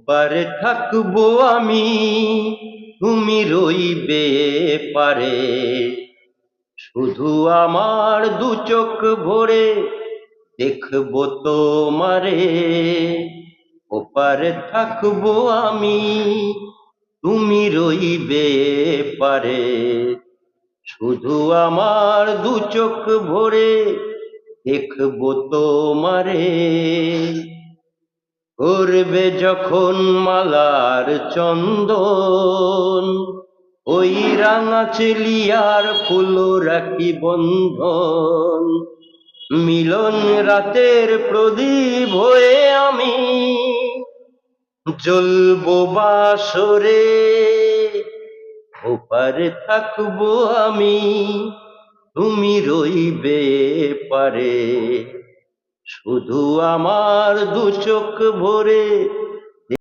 ওপারে থাকবো আমি, তুমি রইবে পারে। শুধু আমার দু চোখ ভরে দেখবো তোমারে। ওপারে থাকবো আমি, তুমি রইবে পারে। শুধু আমার দু চোখ ভরে দেখবো তোমারে। করবে যখন মালার চন্দন, ওই রাঙা চেলিয়ার ফুল রাখি বন্ধন। মিলন রাতের প্রদীপ হয়ে আমি জ্বলবো বাসরে। ওপারে থাকবো আমি, তুমি রইবে পারে। শুধু আমার দু চোখ ভরে